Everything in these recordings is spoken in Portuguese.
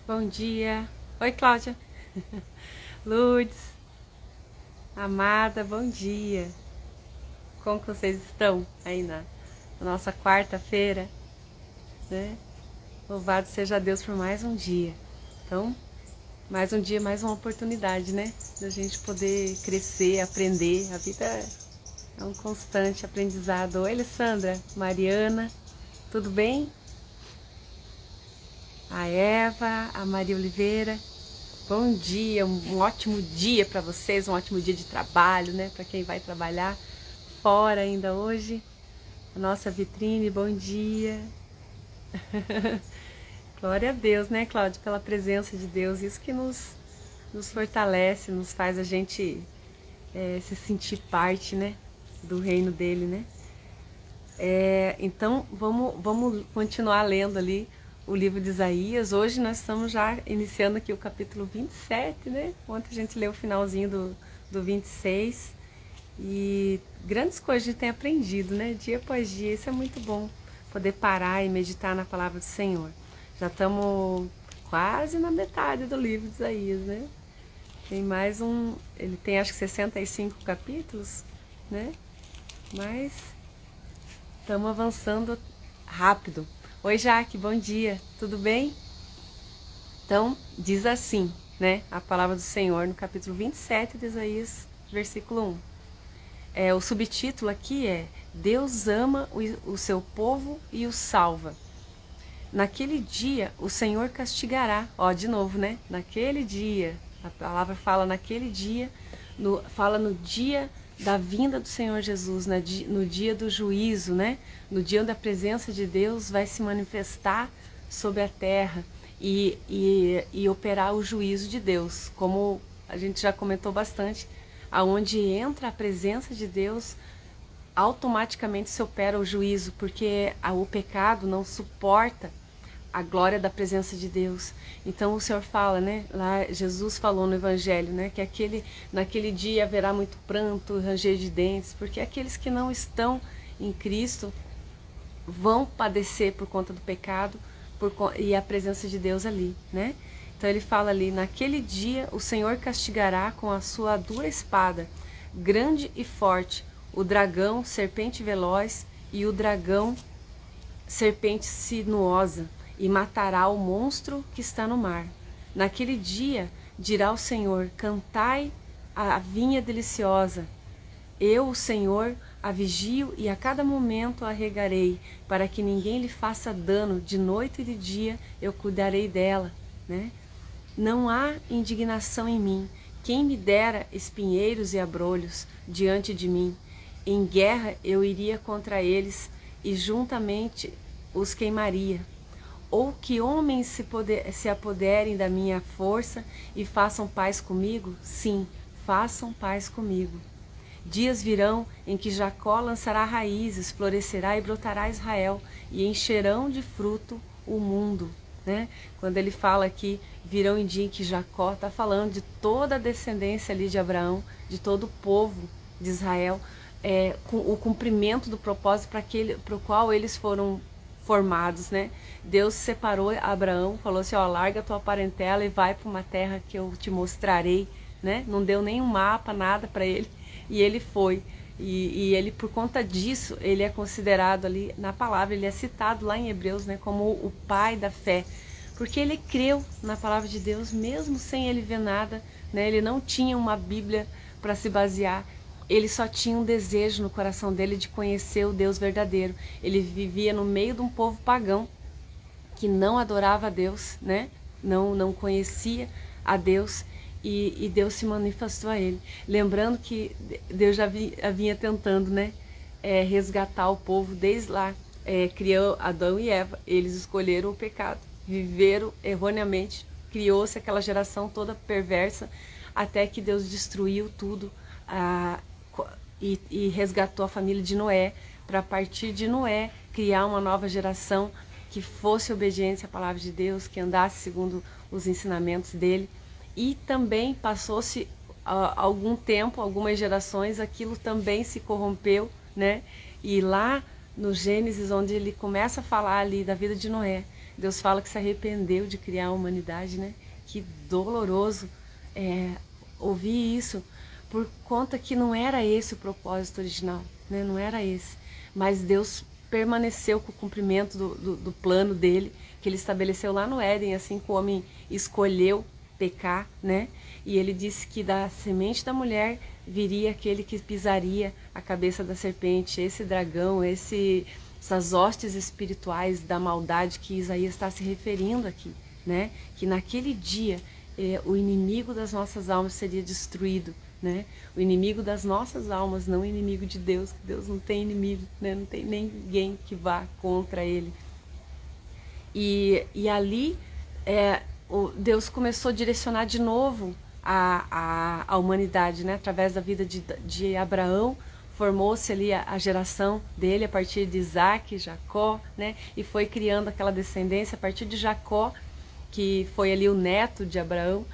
Bom dia. Oi, Cláudia. Lourdes, amada, bom dia. Como que vocês estão aí na nossa quarta-feira, né? Louvado seja Deus por mais um dia. Então, mais um dia, mais uma oportunidade, né? Da gente poder crescer, aprender. A vida é um constante aprendizado. Oi, Alessandra, Mariana, tudo bem? A Eva, a Maria Oliveira. Bom dia, um ótimo dia para vocês, um ótimo dia de trabalho, né? Para quem vai trabalhar fora ainda hoje. A nossa vitrine, bom dia. Glória a Deus, né, Cláudia, pela presença de Deus. Isso que nos fortalece, nos faz a gente se sentir parte, né, do reino dele, né? Então, vamos continuar lendo ali o livro de Isaías. Hoje nós estamos já iniciando aqui o capítulo 27, né? Ontem a gente leu o finalzinho do 26 e grandes coisas a gente tem aprendido, né? Dia após dia, isso é muito bom, poder parar e meditar na palavra do Senhor. Já estamos quase na metade do livro de Isaías, né? Tem mais ele tem acho que 65 capítulos, né? Mas estamos avançando rápido. Oi, Jaque, bom dia, tudo bem? Então, diz assim, né, a palavra do Senhor no capítulo 27 de Isaías, versículo 1. O subtítulo aqui é Deus ama o seu povo e o salva. Naquele dia o Senhor castigará, ó, de novo, né? Naquele dia, a palavra fala naquele dia, fala no dia da vinda do Senhor Jesus, né? No dia do juízo, né? No dia onde a presença de Deus vai se manifestar sobre a terra e operar o juízo de Deus, como a gente já comentou bastante, aonde entra a presença de Deus, automaticamente se opera o juízo, porque o pecado não suporta a glória da presença de Deus. Então o Senhor fala, né? Lá Jesus falou no Evangelho, né? Que naquele dia haverá muito pranto, ranger de dentes, porque aqueles que não estão em Cristo vão padecer por conta do pecado e a presença de Deus ali, né? Então ele fala ali, naquele dia o Senhor castigará com a sua dura espada, grande e forte, o dragão, serpente veloz, e o dragão, serpente sinuosa, e matará o monstro que está no mar. Naquele dia dirá o Senhor, cantai a vinha deliciosa. Eu, o Senhor, a vigio e a cada momento a regarei, para que ninguém lhe faça dano, de noite e de dia eu cuidarei dela, né? Não há indignação em mim, quem me dera espinheiros e abrolhos diante de mim. Em guerra eu iria contra eles e juntamente os queimaria. Ou que homens se apoderem da minha força e façam paz comigo? Sim, façam paz comigo. Dias virão em que Jacó lançará raízes, florescerá e brotará Israel, e encherão de fruto o mundo. Né? Quando ele fala aqui, virão em dia em que Jacó, está falando de toda a descendência ali de Abraão, de todo o povo de Israel, com o cumprimento do propósito para o qual eles foram formados, né? Deus separou Abraão, falou assim, ó, larga a tua parentela e vai para uma terra que eu te mostrarei, né? Não deu nem um mapa, nada para ele, e ele foi. E ele, por conta disso, ele é considerado ali, na palavra, ele é citado lá em Hebreus, né, como o pai da fé, porque ele creu na palavra de Deus, mesmo sem ele ver nada, né? Ele não tinha uma Bíblia para se basear, ele só tinha um desejo no coração dele de conhecer o Deus verdadeiro. Ele vivia no meio de um povo pagão que não adorava a Deus, né? Não conhecia a Deus, e Deus se manifestou a ele. Lembrando que Deus já vinha tentando, né? Resgatar o povo desde lá. Criou Adão e Eva, eles escolheram o pecado, viveram erroneamente, criou-se aquela geração toda perversa, até que Deus destruiu tudo, e resgatou a família de Noé, para a partir de Noé criar uma nova geração que fosse obediente à palavra de Deus, que andasse segundo os ensinamentos dele. E também passou-se algum tempo, algumas gerações, aquilo também se corrompeu, né? E lá no Gênesis, onde ele começa a falar ali da vida de Noé, Deus fala que se arrependeu de criar a humanidade, né? Que doloroso ouvir isso, por conta que não era esse o propósito original, né? Não era esse. Mas Deus permaneceu com o cumprimento do plano dele, que ele estabeleceu lá no Éden, assim que o homem escolheu pecar, né? E ele disse que da semente da mulher viria aquele que pisaria a cabeça da serpente, esse dragão, essas hostes espirituais da maldade que Isaías está se referindo aqui, né? Que naquele dia o inimigo das nossas almas seria destruído, né? O inimigo das nossas almas, não o inimigo de Deus, que Deus não tem inimigo, né? Não tem ninguém que vá contra ele. E ali Deus começou a direcionar de novo a humanidade, né? Através da vida de Abraão, formou-se ali a geração dele a partir de Isaac, Jacó, né? E foi criando aquela descendência a partir de Jacó, que foi ali o neto de Abraão,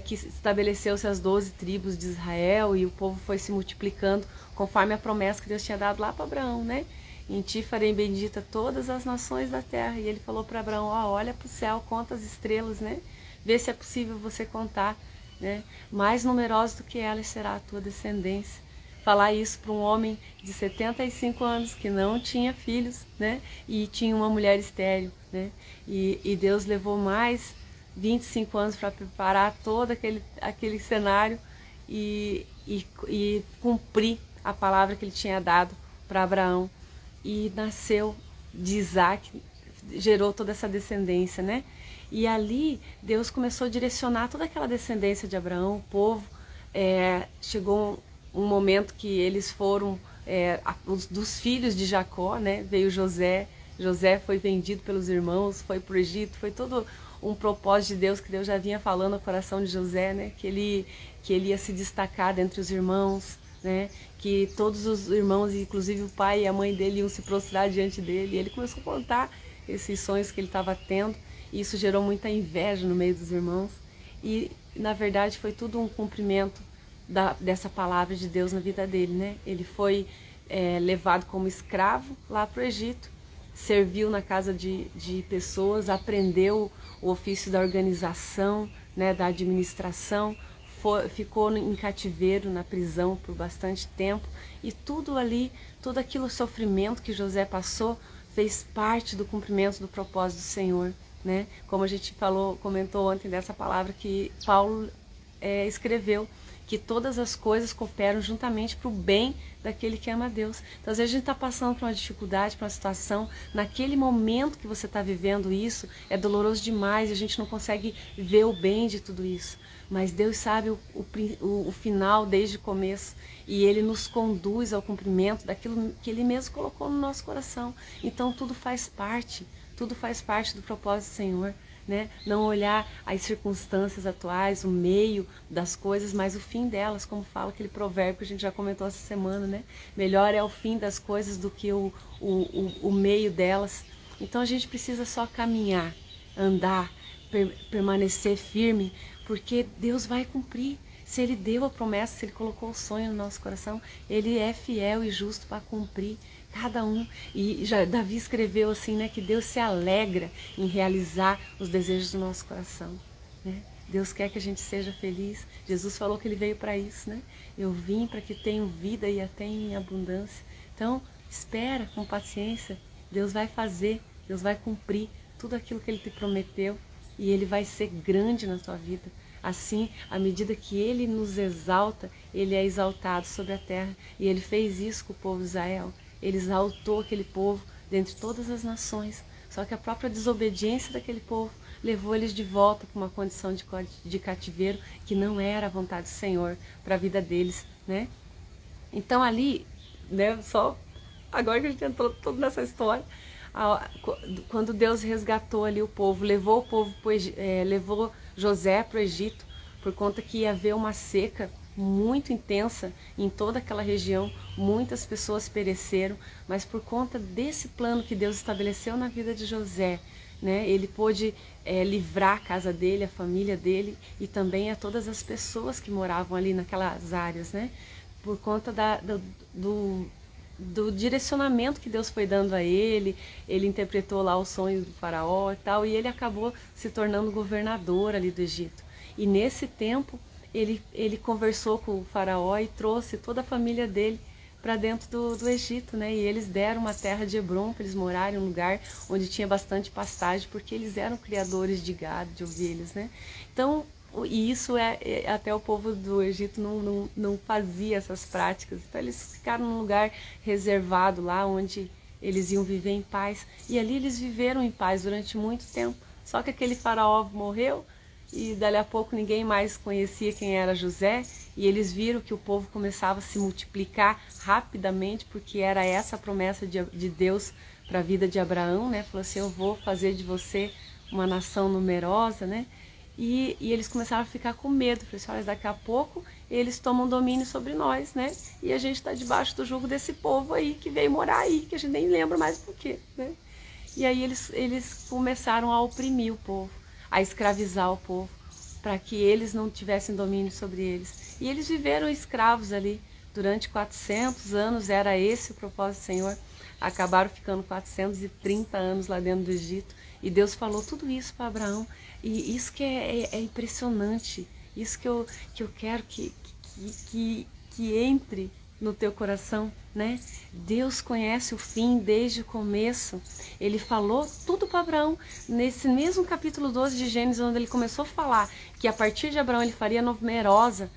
que estabeleceu-se as 12 tribos de Israel, e o povo foi se multiplicando conforme a promessa que Deus tinha dado lá para Abraão, né? Em ti farei bendita todas as nações da terra. E ele falou para Abraão, olha para o céu, conta as estrelas, né? Vê se é possível você contar, né? Mais numerosa do que elas será a tua descendência. Falar isso para um homem de 75 anos que não tinha filhos, né? E tinha uma mulher estéril, né? E Deus levou mais 25 anos para preparar todo aquele cenário e cumprir a palavra que ele tinha dado para Abraão. E nasceu de Isaac, gerou toda essa descendência, né? E ali Deus começou a direcionar toda aquela descendência de Abraão, o povo. Chegou um momento que eles foram, dos filhos de Jacó, né? Veio José, José foi vendido pelos irmãos, foi para o Egito, foi todo um propósito de Deus que Deus já vinha falando no coração de José, né? Que ele ia se destacar dentre os irmãos, né? Que todos os irmãos, inclusive o pai e a mãe dele, iam se prostrar diante dele. E ele começou a contar esses sonhos que ele estava tendo, e isso gerou muita inveja no meio dos irmãos. E na verdade foi tudo um cumprimento dessa palavra de Deus na vida dele, né? Ele foi levado como escravo lá para o Egito, serviu na casa de pessoas, aprendeu o ofício da organização, né, da administração, ficou em cativeiro, na prisão por bastante tempo, e tudo ali, todo aquele sofrimento que José passou, fez parte do cumprimento do propósito do Senhor, né? Como a gente comentou ontem dessa palavra que Paulo escreveu, que todas as coisas cooperam juntamente para o bem daquele que ama a Deus. Então, às vezes a gente está passando por uma dificuldade, por uma situação, naquele momento que você está vivendo isso, é doloroso demais, e a gente não consegue ver o bem de tudo isso. Mas Deus sabe o final desde o começo, e Ele nos conduz ao cumprimento daquilo que Ele mesmo colocou no nosso coração. Então tudo faz parte do propósito do Senhor, né? Não olhar as circunstâncias atuais, o meio das coisas, mas o fim delas, como fala aquele provérbio que a gente já comentou essa semana, né? Melhor é o fim das coisas do que o meio delas. Então a gente precisa só caminhar, andar, permanecer firme, porque Deus vai cumprir. Se Ele deu a promessa, se Ele colocou o sonho no nosso coração, Ele é fiel e justo para cumprir cada um. E Davi escreveu assim, né, que Deus se alegra em realizar os desejos do nosso coração, né? Deus quer que a gente seja feliz. Jesus falou que Ele veio para isso, né? Eu vim para que tenham vida e a tenham em abundância. Então, espera com paciência. Deus vai fazer, Deus vai cumprir tudo aquilo que Ele te prometeu, e Ele vai ser grande na tua vida. Assim, à medida que Ele nos exalta, Ele é exaltado sobre a terra. E Ele fez isso com o povo de Israel. Ele exaltou aquele povo dentre todas as nações. Só que a própria desobediência daquele povo levou eles de volta para uma condição de cativeiro que não era a vontade do Senhor para a vida deles, né? Então ali, né, só agora que a gente entrou todo nessa história, quando Deus resgatou ali o povo, levou José para o Egito, por conta que ia haver uma seca muito intensa em toda aquela região, muitas pessoas pereceram, mas por conta desse plano que Deus estabeleceu na vida de José, né, ele pôde livrar a casa dele, a família dele, e também a todas as pessoas que moravam ali naquelas áreas, né, por conta do direcionamento que Deus foi dando a ele. Ele interpretou lá o sonho do faraó e tal, e ele acabou se tornando governador ali do Egito. E nesse tempo, ele conversou com o faraó e trouxe toda a família dele para dentro do Egito, né? E eles deram uma terra de Hebron para eles morarem, um lugar onde tinha bastante pastagem, porque eles eram criadores de gado, de ovelhas, né? Então, e isso até o povo do Egito não fazia essas práticas. Então eles ficaram num lugar reservado lá, onde eles iam viver em paz. E ali eles viveram em paz durante muito tempo. Só que aquele faraó morreu, e dali a pouco ninguém mais conhecia quem era José, e eles viram que o povo começava a se multiplicar rapidamente, porque era essa a promessa de Deus para a vida de Abraão, né? Falou assim: eu vou fazer de você uma nação numerosa, né? E eles começaram a ficar com medo. Falei assim: olha, daqui a pouco eles tomam domínio sobre nós, né? E a gente está debaixo do jugo desse povo aí que veio morar aí, que a gente nem lembra mais por quê, né? E aí eles começaram a oprimir o povo, a escravizar o povo, para que eles não tivessem domínio sobre eles. E eles viveram escravos ali durante 400 anos, era esse o propósito do Senhor. Acabaram ficando 430 anos lá dentro do Egito. E Deus falou tudo isso para Abraão. E isso que é impressionante. Isso que eu quero que entre no teu coração, né? Deus conhece o fim desde o começo. Ele falou tudo para Abraão. Nesse mesmo capítulo 12 de Gênesis, onde ele começou a falar que a partir de Abraão ele faria numerosa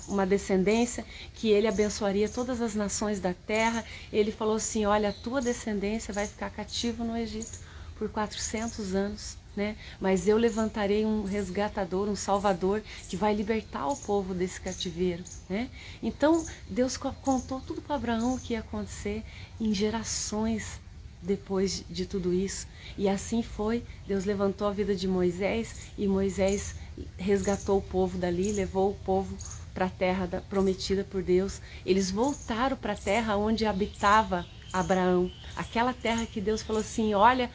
uma descendência, que ele abençoaria todas as nações da terra. Ele falou assim: olha, a tua descendência vai ficar cativa no Egito por 400 anos, né? Mas eu levantarei um resgatador, um salvador, que vai libertar o povo desse cativeiro, né? Então Deus contou tudo para Abraão o que ia acontecer em gerações depois de tudo isso. E assim foi. Deus levantou a vida de Moisés, e Moisés resgatou o povo dali, levou o povo para a terra prometida por Deus. Eles voltaram para a terra onde habitava Abraão, aquela terra que Deus falou assim: olha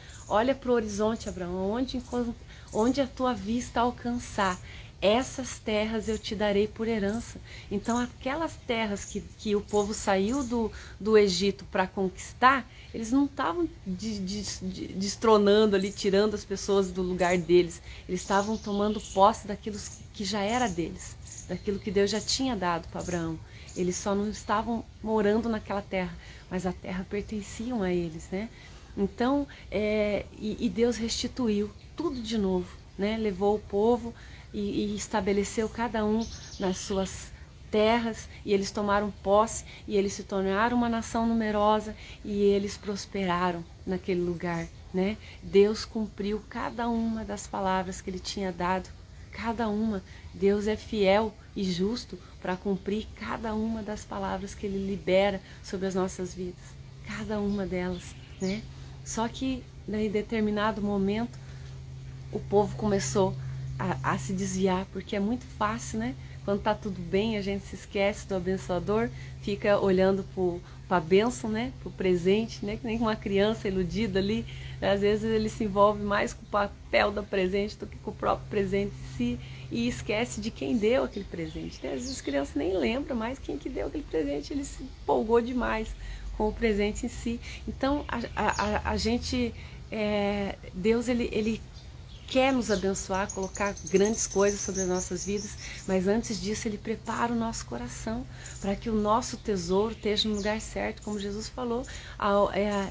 para o horizonte, Abraão, onde a tua vista alcançar, essas terras eu te darei por herança. Então aquelas terras que o povo saiu do Egito para conquistar, eles não estavam destronando ali, tirando as pessoas do lugar deles. Eles estavam tomando posse daquilo que já era deles, daquilo que Deus já tinha dado para Abraão. Eles só não estavam morando naquela terra, mas a terra pertencia a eles, né? Então, e Deus restituiu tudo de novo, né? Levou o povo e estabeleceu cada um nas suas terras, e eles tomaram posse, e eles se tornaram uma nação numerosa, e eles prosperaram naquele lugar, né? Deus cumpriu cada uma das palavras que ele tinha dado, cada uma. Deus é fiel e justo para cumprir cada uma das palavras que ele libera sobre as nossas vidas, cada uma delas, né? Só que em determinado momento o povo começou a se desviar, porque é muito fácil, né? Quando tá tudo bem, a gente se esquece do abençoador, fica olhando para a bênção, né? Para o presente, né? Que nem uma criança iludida ali, às vezes ele se envolve mais com o papel do presente do que com o próprio presente em si, e esquece de quem deu aquele presente, né? Às vezes as crianças nem lembram mais quem que deu aquele presente, ele se empolgou demais com o presente em si. Então a gente, Deus ele quer nos abençoar, colocar grandes coisas sobre as nossas vidas, mas antes disso ele prepara o nosso coração para que o nosso tesouro esteja no lugar certo, como Jesus falou.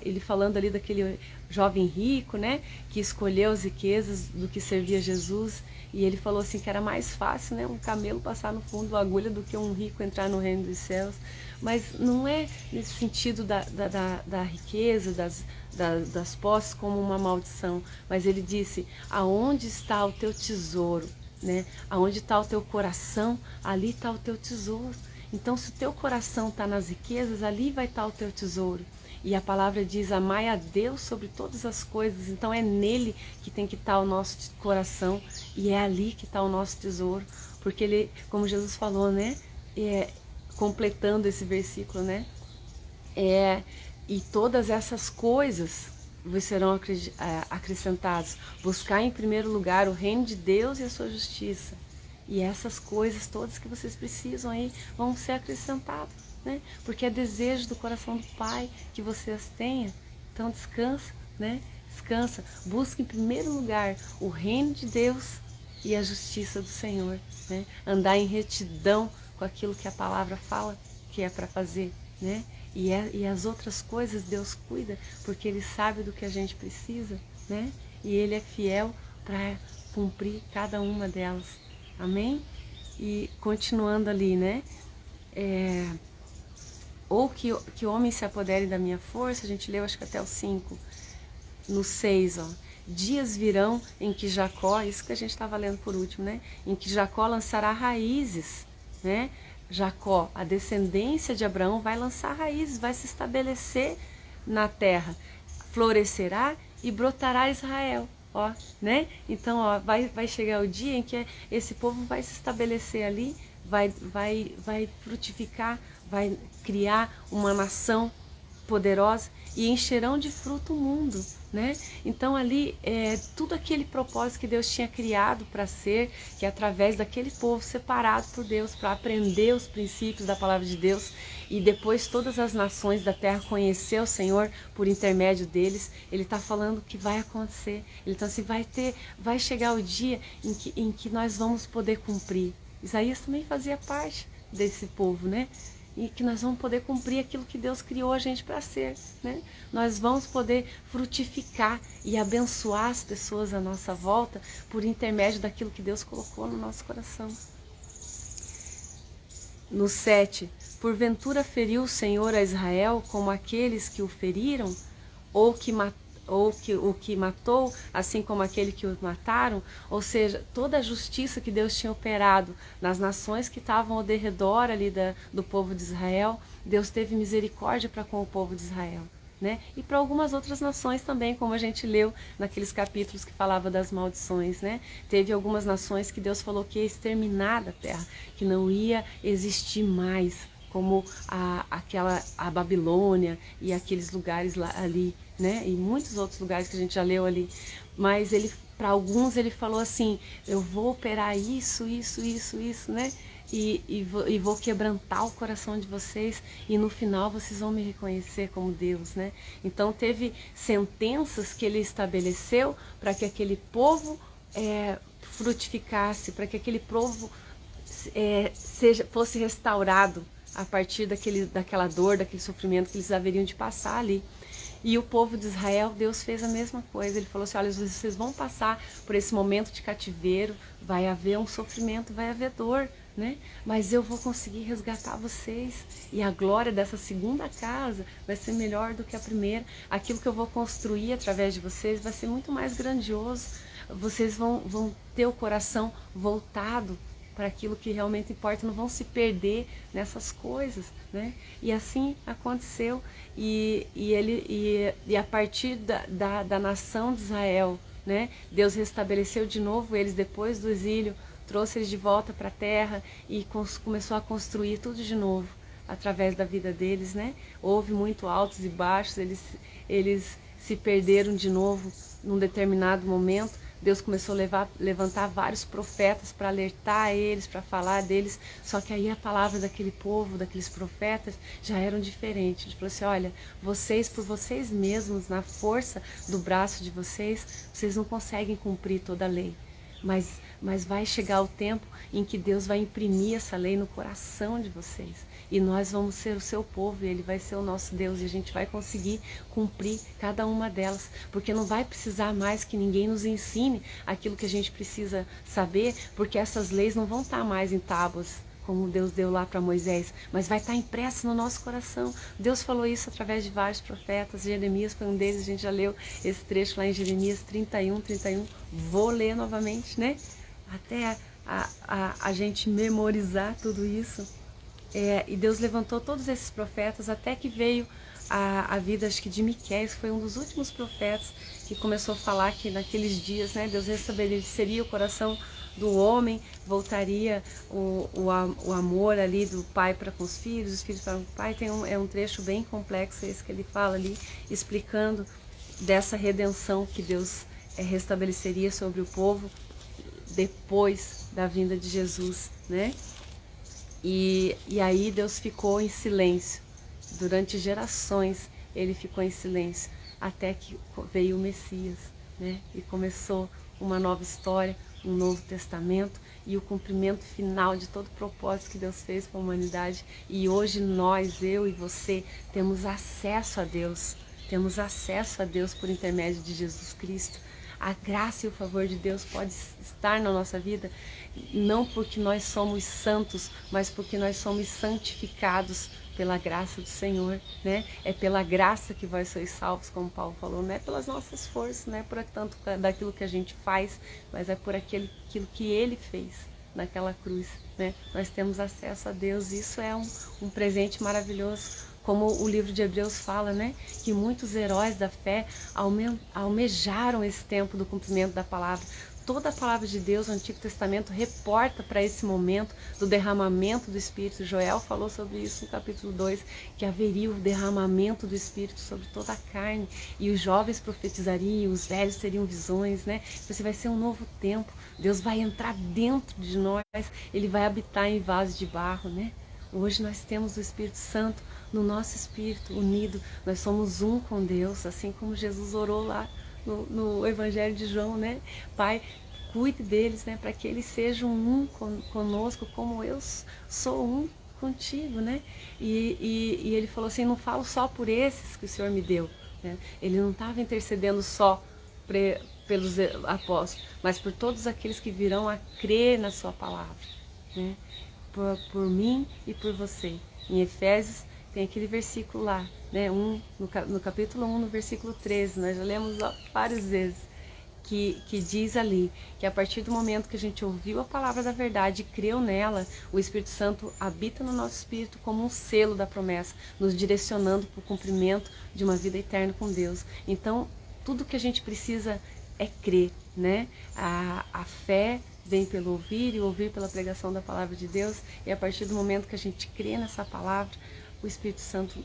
Ele falando ali daquele jovem rico, né, que escolheu as riquezas do que servia Jesus, e ele falou assim que era mais fácil, né, um camelo passar no fundo da agulha do que um rico entrar no reino dos céus. Mas não é nesse sentido da riqueza, das posses como uma maldição, mas ele disse: aonde está o teu tesouro, né? Aonde está o teu coração, ali está o teu tesouro. Então, se o teu coração está nas riquezas, ali vai estar o teu tesouro. E a palavra diz: amai a Deus sobre todas as coisas. Então é nele que tem que estar o nosso coração, e é ali que está o nosso tesouro, porque ele, como Jesus falou, né, completando esse versículo, né, e todas essas coisas vos serão acrescentadas. Buscar em primeiro lugar o reino de Deus e a sua justiça, e essas coisas todas que vocês precisam aí vão ser acrescentadas, né? Porque é desejo do coração do Pai que você as tenha. Então descansa, né? Descansa. Busque em primeiro lugar o reino de Deus e a justiça do Senhor, né? Andar em retidão com aquilo que a palavra fala que é para fazer, né? E as outras coisas Deus cuida, porque Ele sabe do que a gente precisa, né? E Ele é fiel para cumprir cada uma delas. Amém? E continuando ali, né? Ou que o homem se apodere da minha força, a gente leu acho que até o 5, no 6, ó. Dias virão em que Jacó, isso que a gente estava lendo por último, né? Em que Jacó lançará raízes, né? Jacó, a descendência de Abraão, vai lançar raízes, vai se estabelecer na terra, florescerá e brotará Israel, ó, né? Então, ó, vai chegar o dia em que esse povo vai se estabelecer ali, vai frutificar, vai criar uma nação poderosa e encherão de fruto o mundo, né? Então ali tudo aquele propósito que Deus tinha criado para ser, que é através daquele povo separado por Deus para aprender os princípios da palavra de Deus e depois todas as nações da terra conhecer o Senhor por intermédio deles. Ele está falando que vai acontecer. Ele está assim, vai chegar o dia em que nós vamos poder cumprir. Isaías também fazia parte desse povo, né? E que nós vamos poder cumprir aquilo que Deus criou a gente para ser, né? Nós vamos poder frutificar e abençoar as pessoas à nossa volta por intermédio daquilo que Deus colocou no nosso coração. No 7, porventura feriu o Senhor a Israel como aqueles que o feriram, ou o que matou, assim como aquele que o mataram? Ou seja, toda a justiça que Deus tinha operado nas nações que estavam ao derredor ali do povo de Israel, Deus teve misericórdia para com o povo de Israel, né? E para algumas outras nações também, como a gente leu naqueles capítulos que falava das maldições, né? Teve algumas nações que Deus falou que ia exterminar da terra, que não ia existir mais, como a Babilônia e aqueles lugares lá, ali, né? E muitos outros lugares que a gente já leu ali. Mas para alguns ele falou assim, eu vou operar isso, né? E vou quebrantar o coração de vocês e no final vocês vão me reconhecer como Deus, né? Então teve sentenças que ele estabeleceu para que aquele povo frutificasse, para que aquele povo fosse restaurado a partir daquela dor, daquele sofrimento que eles haveriam de passar ali. E o povo de Israel, Deus fez a mesma coisa. Ele falou assim, olha, vocês vão passar por esse momento de cativeiro, vai haver um sofrimento, vai haver dor, né? Mas eu vou conseguir resgatar vocês. E a glória dessa segunda casa vai ser melhor do que a primeira. Aquilo que eu vou construir através de vocês vai ser muito mais grandioso. Vocês vão ter o coração voltado para aquilo que realmente importa, não vão se perder nessas coisas, né? E assim aconteceu, e a partir da nação de Israel, né? Deus restabeleceu de novo eles depois do exílio, trouxe eles de volta para a terra e começou a construir tudo de novo através da vida deles, né? Houve muito altos e baixos, eles se perderam de novo num determinado momento. Deus começou a levantar vários profetas para alertar eles, para falar deles, só que aí a palavra daquele povo, daqueles profetas, já eram diferentes. Ele falou assim, olha, vocês por vocês mesmos, na força do braço de vocês, vocês não conseguem cumprir toda a lei. Mas vai chegar o tempo em que Deus vai imprimir essa lei no coração de vocês. E nós vamos ser o seu povo, e Ele vai ser o nosso Deus. E a gente vai conseguir cumprir cada uma delas. Porque não vai precisar mais que ninguém nos ensine aquilo que a gente precisa saber. Porque essas leis não vão estar mais em tábuas, como Deus deu lá para Moisés, mas vai estar impresso no nosso coração. Deus falou isso através de vários profetas. Jeremias foi um deles, a gente já leu esse trecho lá em Jeremias 31. Vou ler novamente, né? Até a gente memorizar tudo isso. E Deus levantou todos esses profetas até que veio a vida, acho que de Miqueias, foi um dos últimos profetas que começou a falar que naqueles dias, né, Deus restabeleceria o coração do homem, voltaria o amor ali do pai para com os filhos para o pai. É um trecho bem complexo esse que ele fala ali, explicando dessa redenção que Deus restabeleceria sobre o povo depois da vinda de Jesus, né? E aí Deus ficou em silêncio. Durante gerações ele ficou em silêncio, até que veio o Messias, né? E começou uma nova história, um novo testamento e o cumprimento final de todo o propósito que Deus fez para a humanidade. E hoje nós, eu e você, temos acesso a Deus. Temos acesso a Deus por intermédio de Jesus Cristo. A graça e o favor de Deus pode estar na nossa vida, não porque nós somos santos, mas porque nós somos santificados pela graça do Senhor, né? É pela graça que vós sois salvos, como Paulo falou, não é pelas nossas forças, não é por tanto daquilo que a gente faz, mas é por aquilo que Ele fez naquela cruz, né? Nós temos acesso a Deus, isso é um presente maravilhoso. Como o livro de Hebreus fala, né? Que muitos heróis da fé almejaram esse tempo do cumprimento da palavra. Toda a palavra de Deus, o Antigo Testamento, reporta para esse momento do derramamento do Espírito. Joel falou sobre isso no capítulo 2, que haveria o derramamento do Espírito sobre toda a carne. E os jovens profetizariam, os velhos teriam visões, né? Você vai ser um novo tempo. Deus vai entrar dentro de nós, Ele vai habitar em vasos de barro, né? Hoje nós temos o Espírito Santo no nosso espírito unido. Nós somos um com Deus, assim como Jesus orou lá no Evangelho de João, né? Pai, cuide deles, né? Para que eles sejam um conosco, como eu sou um contigo, né? E ele falou assim, não falo só por esses que o Senhor me deu, né? Ele não estava intercedendo só pelos apóstolos, mas por todos aqueles que virão a crer na sua palavra, né? Por mim e por você. Em Efésios tem aquele versículo lá, né? No capítulo 1, no versículo 13, nós já lemos várias vezes, que diz ali que a partir do momento que a gente ouviu a palavra da verdade e creu nela, o Espírito Santo habita no nosso espírito como um selo da promessa, nos direcionando para o cumprimento de uma vida eterna com Deus. Então, tudo que a gente precisa é crer, né? A fé vem pelo ouvir e ouvir pela pregação da palavra de Deus, e a partir do momento que a gente crê nessa palavra, o Espírito Santo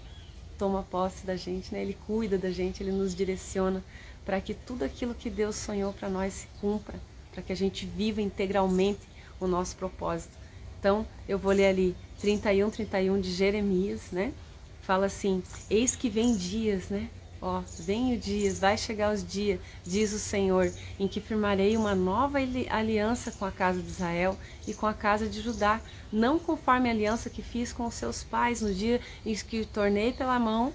toma posse da gente, né? Ele cuida da gente, ele nos direciona para que tudo aquilo que Deus sonhou para nós se cumpra, para que a gente viva integralmente o nosso propósito. Então, eu vou ler ali 31 de Jeremias, né? Fala assim, eis que vem dias, né? Ó, vem o dias, vai chegar os dias, diz o Senhor, em que firmarei uma nova aliança com a casa de Israel e com a casa de Judá, não conforme a aliança que fiz com os seus pais no dia em que tornei pela mão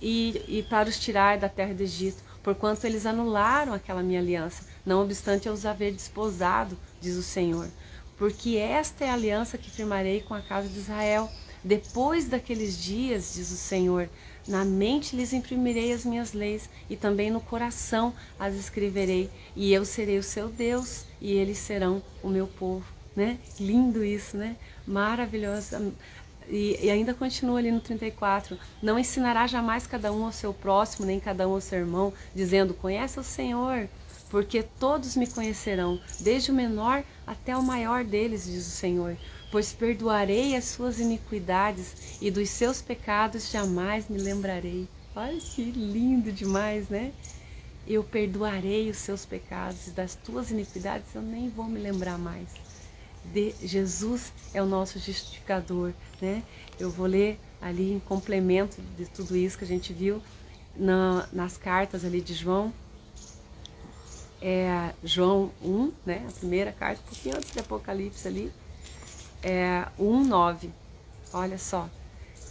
e para os tirar da terra do Egito, porquanto eles anularam aquela minha aliança, não obstante eu os haver desposado, diz o Senhor. Porque esta é a aliança que firmarei com a casa de Israel. Depois daqueles dias, diz o Senhor, na mente lhes imprimirei as minhas leis e também no coração as escreverei, e eu serei o seu Deus e eles serão o meu povo, né? Lindo isso, né? Maravilhoso. E ainda continua ali no 34, não ensinará jamais cada um ao seu próximo, nem cada um ao seu irmão, dizendo, conhece o Senhor, porque todos me conhecerão, desde o menor até o maior deles, diz o Senhor. Pois perdoarei as suas iniquidades e dos seus pecados jamais me lembrarei. Olha que lindo demais, né? Eu perdoarei os seus pecados e das tuas iniquidades eu nem vou me lembrar mais. Jesus é o nosso justificador, né? Eu vou ler ali em complemento de tudo isso que a gente viu nas cartas ali de João. João 1, né? A primeira carta, um pouquinho antes de Apocalipse ali. 1:9. Olha só.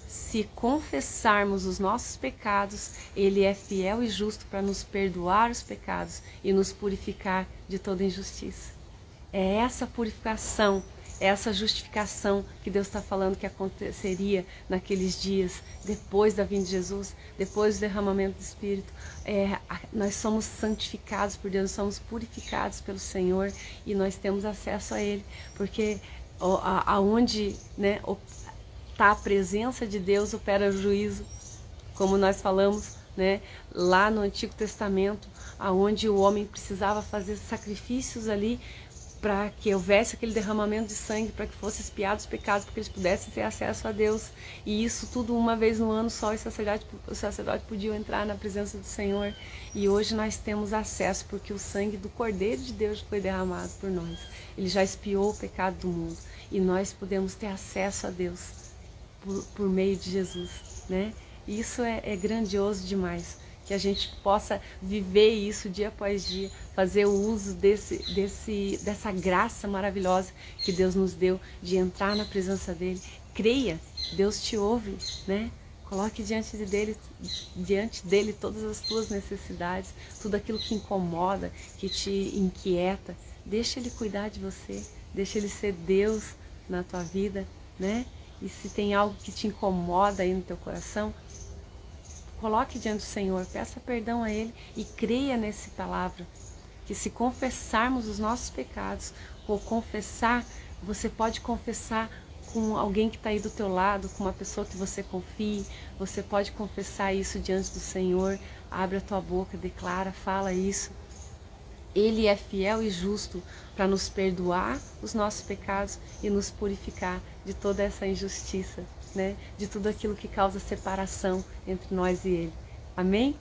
Se confessarmos os nossos pecados, Ele é fiel e justo para nos perdoar os pecados e nos purificar de toda injustiça. É essa purificação, essa justificação que Deus está falando que aconteceria naqueles dias, depois da vinda de Jesus, depois do derramamento do Espírito. Nós somos santificados por Deus, somos purificados pelo Senhor e nós temos acesso a Ele, porque aonde, né, está a presença de Deus, opera o juízo, como nós falamos, né, lá no Antigo Testamento, aonde o homem precisava fazer sacrifícios ali para que houvesse aquele derramamento de sangue, para que fossem expiados os pecados, para que eles pudessem ter acesso a Deus. E isso tudo uma vez no ano só, o sacerdote podia entrar na presença do Senhor. E hoje nós temos acesso, porque o sangue do Cordeiro de Deus foi derramado por nós. Ele já expiou o pecado do mundo. E nós podemos ter acesso a Deus por meio de Jesus, né? E isso é grandioso demais. Que a gente possa viver isso dia após dia, fazer o uso dessa graça maravilhosa que Deus nos deu de entrar na presença dele. Creia, Deus te ouve, né? Coloque diante dele todas as tuas necessidades, tudo aquilo que incomoda, que te inquieta. Deixa ele cuidar de você, deixa ele ser Deus na tua vida, né? E se tem algo que te incomoda aí no teu coração, coloque diante do Senhor, peça perdão a Ele e creia nessa palavra, que se confessarmos os nossos pecados, ou confessar, você pode confessar com alguém que está aí do teu lado, com uma pessoa que você confie, você pode confessar isso diante do Senhor, abre a tua boca, declara, fala isso. Ele é fiel e justo para nos perdoar os nossos pecados e nos purificar de toda essa injustiça, né? De tudo aquilo que causa separação entre nós e Ele. Amém?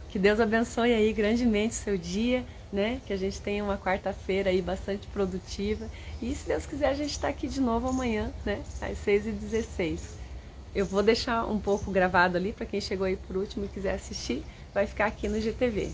Que Deus abençoe aí grandemente o seu dia, né? Que a gente tenha uma quarta-feira aí bastante produtiva. E se Deus quiser, a gente está aqui de novo amanhã, né? Às 6h16. Eu vou deixar um pouco gravado ali para quem chegou aí por último e quiser assistir, vai ficar aqui no GTV.